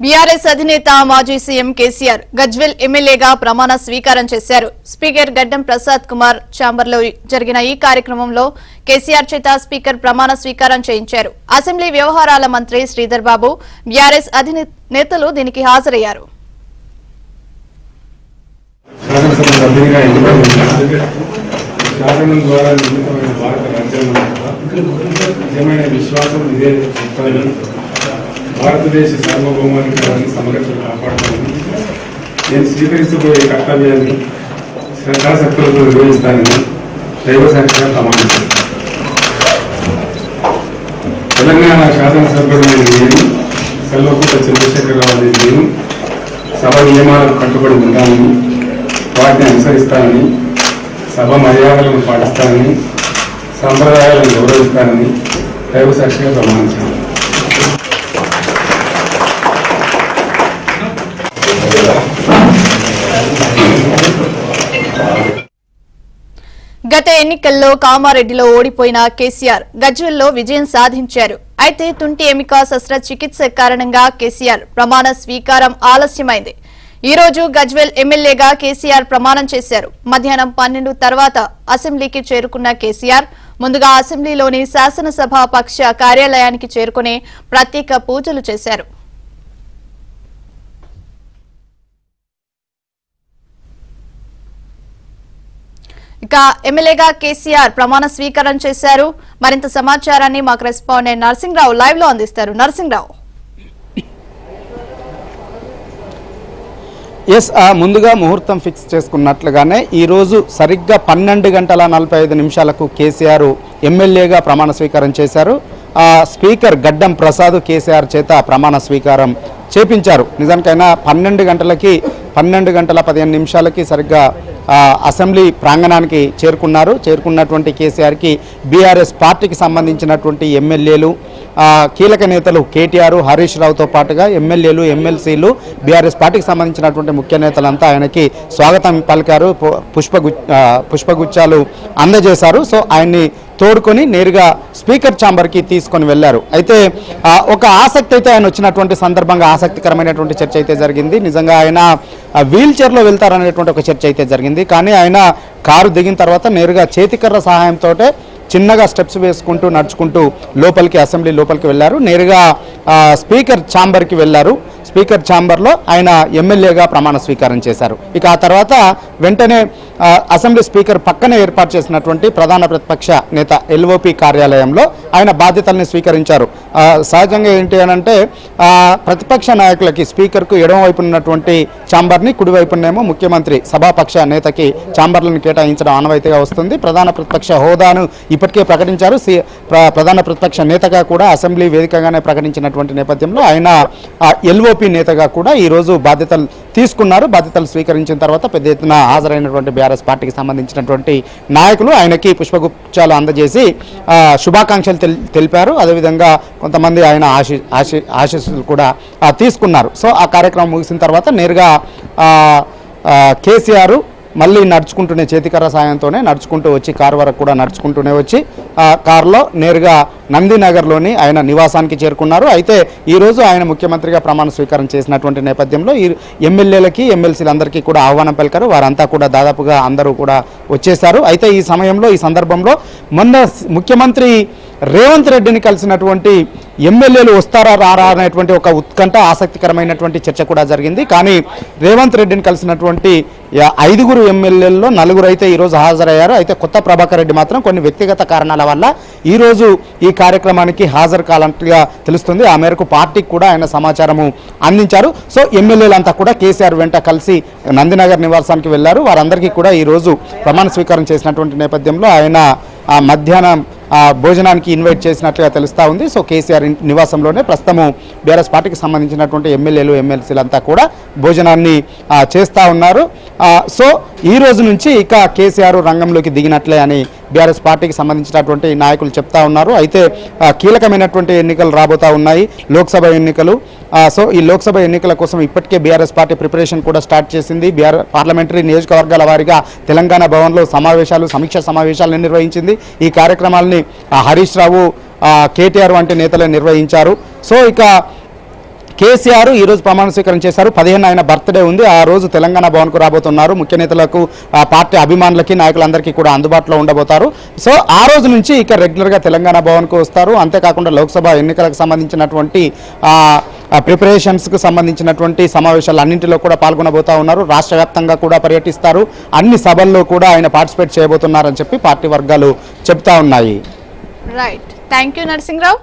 BRS అధినేత మాజీ CM KCR Gajwel ఎమ్మెల్యేగా ప్రమాణ స్వీకారం చేశారు. స్పీకర్ గడ్డం ప్రసాద్ కుమార్ ఛాంబర్లో జరిగిన ఈ కార్యక్రమంలో కేసీఆర్ చేత స్పీకర్ ప్రమాణ స్వీకారం చేయించారు. అసెంబ్లీ వ్యవహారాల మంత్రి శ్రీధర్ బాబు, బీఆర్ఎస్ నేతలు దీనికి హాజరయ్యారు. భారతదేశ సార్వభౌమాధికారాన్ని సమగ్రతను కాపాడాలని నేను స్వీకరించబోయే కర్తవ్యాన్ని శ్రద్ధాశక్తులతో నిర్వహిస్తానని దైవసాక్షిగా ప్రమాణం చేస్తాను. తెలంగాణ శాసనసభ్యుడైన నేను, కల్వకుంట్ల చంద్రశేఖరరావు అనే నేను సభ నియమాలకు కట్టుబడి ఉంటానని, వాటిని అనుసరిస్తానని, సభ మర్యాదలను పాటిస్తానని, సంప్రదాయాలను గౌరవిస్తానని దైవసాక్షిగా ప్రమాణించాను. గత ఎన్నికల్లో కామారెడ్డిలో ఓడిపోయిన కేసీఆర్ గజ్వెల్లో విజయం సాధించారు. అయితే తుంటి ఎమిక శస్త్రచికిత్స కారణంగా కేసీఆర్ ప్రమాణ స్వీకారం ఆలస్యమైంది. ఈ రోజు గజ్వెల్ ఎమ్మెల్యేగా కేసీఆర్ ప్రమాణం చేశారు. మధ్యాహ్నం 12 తర్వాత అసెంబ్లీకి చేరుకున్న కేసీఆర్ ముందుగా అసెంబ్లీలోని శాసనసభ పక్ష కార్యాలయానికి చేరుకుని ప్రత్యేక పూజలు చేశారు. ఇక ఎమ్మెల్యేగా కేసీఆర్ ప్రమాణ స్వీకారం చేశారు. మరింత సమాచారాన్ని మాకు రెస్పాండెంట్ నరసింహరావు లైవ్ లో అందిస్తారు. నరసింహరావు, ముందుగా ముహూర్తం ఫిక్స్ చేసుకున్నట్లుగానే ఈరోజు సరిగ్గా 12:45 కేసీఆర్ ఎమ్మెల్యేగా ప్రమాణ స్వీకారం చేశారు. స్పీకర్ గడ్డం ప్రసాద్ కేసీఆర్ చేత ప్రమాణ స్వీకారం చేపించారు. నిజానికైనా 12 గంటలకి 12:15 సరిగ్గా అసెంబ్లీ ప్రాంగణానికి చేరుకున్నటువంటి కేసీఆర్కి బీఆర్ఎస్ పార్టీకి సంబంధించినటువంటి ఎమ్మెల్యేలు, కీలక నేతలు కేటీఆర్, హరీష్ రావుతో పాటుగా ఎమ్మెల్యేలు, ఎమ్మెల్సీలు, బీఆర్ఎస్ పార్టీకి సంబంధించినటువంటి ముఖ్య నేతలంతా ఆయనకి స్వాగతం పలికారు, పుష్పగుచ్చాలు అందజేశారు. సో ఆయన్ని తోడుకొని నేరుగా స్పీకర్ ఛాంబర్కి తీసుకొని వెళ్లారు. అయితే ఒక ఆసక్తి అయితే ఆయన వచ్చినటువంటి సందర్భంగా ఆసక్తికరమైనటువంటి చర్చ అయితే జరిగింది. నిజంగా ఆయన వీల్ చైర్లో వెళ్తారనేటువంటి ఒక చర్చ అయితే జరిగింది. కానీ ఆయన కారు దిగిన తర్వాత నేరుగా చేతికర్ర సహాయంతో చిన్నగా స్టెప్స్ వేసుకుంటూ నడుచుకుంటూ అసెంబ్లీ లోపలికి వెళ్లారు. నేరుగా స్పీకర్ ఛాంబర్కి వెళ్లారు. స్పీకర్ ఛాంబర్లో ఆయన ఎమ్మెల్యేగా ప్రమాణ స్వీకారం చేశారు. ఇక ఆ తర్వాత వెంటనే అసెంబ్లీ స్పీకర్ పక్కనే ఏర్పాటు చేసినటువంటి ప్రధాన ప్రతిపక్ష నేత ఎల్ఓపి కార్యాలయంలో ఆయన బాధ్యతల్ని స్వీకరించారు. సహజంగా ఏంటి అనంటే ప్రతిపక్ష నాయకులకి స్పీకర్కు ఎడమవైపు ఉన్నటువంటి ఛాంబర్ని, కుడివైపునేమో ముఖ్యమంత్రి సభాపక్ష నేతకి ఛాంబర్లను కేటాయించడం ఆనవాయితీగా వస్తుంది. ప్రధాన ప్రతిపక్ష హోదాను ఇప్పటికే ప్రకటించారు. ప్రధాన ప్రతిపక్ష నేతగా కూడా అసెంబ్లీ వేదికగానే ప్రకటించినటువంటి నేపథ్యంలో ఆయన ఎల్ఓపి నేతగా కూడా ఈరోజు బాధ్యతలు తీసుకున్నారు. బాధ్యతలు స్వీకరించిన తర్వాత పెద్ద ఎత్తున హాజరైనటువంటి బీఆర్ఎస్ పార్టీకి సంబంధించినటువంటి నాయకులు ఆయనకి పుష్పగుచ్చాలు అందజేసి శుభాకాంక్షలు తెలిపారు. అదేవిధంగా కొంతమంది ఆయన ఆశీస్సులు కూడా తీసుకున్నారు. సో ఆ కార్యక్రమం ముగిసిన తర్వాత నేరుగా కేసీఆర్ మళ్ళీ నడుచుకుంటూనే చేతికర్ర సాయంతోనే నడుచుకుంటూ వచ్చి కారు వరకు కూడా నడుచుకుంటూనే వచ్చి కారులో నేరుగా నందినగర్లోని ఆయన నివాసానికి చేరుకున్నారు. అయితే ఈరోజు ఆయన ముఖ్యమంత్రిగా ప్రమాణ స్వీకారం చేసినటువంటి నేపథ్యంలో ఈ ఎమ్మెల్యేలకి, ఎమ్మెల్సీలందరికీ కూడా ఆహ్వానం పలికారు. వారంతా కూడా దాదాపుగా అందరూ కూడా వచ్చేశారు. అయితే ఈ సందర్భంలో మొన్న ముఖ్యమంత్రి రేవంత్ రెడ్డిని కలిసినటువంటి ఎమ్మెల్యేలు వస్తారా రారా అనేటువంటి ఒక ఉత్కంఠ, ఆసక్తికరమైనటువంటి చర్చ కూడా జరిగింది. కానీ రేవంత్ రెడ్డిని కలిసినటువంటి 5 ఎమ్మెల్యేల్లో 4 అయితే ఈరోజు హాజరయ్యారు. అయితే కొత్త ప్రభాకర్ రెడ్డి మాత్రం కొన్ని వ్యక్తిగత కారణాల వల్ల ఈరోజు ఈ కార్యక్రమానికి హాజరు కాలంటగా తెలుస్తుంది. ఆ మేరకు పార్టీకి కూడా ఆయన సమాచారము అందించారు. సో ఎమ్మెల్యేలంతా కూడా కేసీఆర్ వెంట కలిసి నందినగర్ నివాసానికి వెళ్లారు. వారందరికీ కూడా ఈరోజు ప్రమాణ స్వీకారం చేసినటువంటి నేపథ్యంలో ఆయన మధ్యాహ్నం భోజనానికి ఇన్వైట్ చేసినట్లుగా తెలుస్తూ ఉంది. సో కేసీఆర్ నివాసంలోనే ప్రస్తుతము బీఆర్ఎస్ పార్టీకి సంబంధించినటువంటి ఎమ్మెల్యేలు, ఎమ్మెల్సీలంతా కూడా భోజనాన్ని చేస్తూ ఉన్నారు. సో ఈ రోజు నుంచి ఇక కేసీఆర్ రంగంలోకి దిగినట్లే అని బీఆర్ఎస్ పార్టీకి సంబంధించినటువంటి నాయకులు చెప్తా ఉన్నారు. అయితే కీలకమైనటువంటి ఎన్నికలు రాబోతా ఉన్నాయి, లోక్సభ ఎన్నికలు. సో ఈ లోక్సభ ఎన్నికల కోసం ఇప్పటికే బీఆర్ఎస్ పార్టీ ప్రిపరేషన్ కూడా స్టార్ట్ చేసింది. పార్లమెంటరీ నియోజకవర్గాల వారీగా తెలంగాణ భవన్లో సమీక్ష సమావేశాలను నిర్వహించింది. ఈ కార్యక్రమాలని హరీష్ రావు, కేటీఆర్ వంటి నేతలు నిర్వహించారు. సో ఇక కేసీఆర్ ఈ రోజు ప్రమాణ స్వీకారం చేశారు. 15 ఆయన బర్త్డే ఉంది. ఆ రోజు తెలంగాణ భవన్కు రాబోతున్నారు. ముఖ్య నేతలకు, పార్టీ అభిమానులకి, నాయకులందరికీ కూడా అందుబాటులో ఉండబోతారు. సో ఆ రోజు నుంచి ఇక రెగ్యులర్గా తెలంగాణ భవన్కు వస్తారు. అంతేకాకుండా లోక్సభ ఎన్నికలకు సంబంధించినటువంటి ప్రిపరేషన్స్కు సంబంధించినటువంటి సమావేశాలు అన్నింటిలో కూడా పాల్గొనబోతా ఉన్నారు. రాష్ట్ర వ్యాప్తంగా కూడా పర్యటిస్తారు. అన్ని సభల్లో కూడా ఆయన పార్టిసిపేట్ చేయబోతున్నారని చెప్పి పార్టీ వర్గాలు చెప్తా ఉన్నాయి. Right, thank you Narasimharao.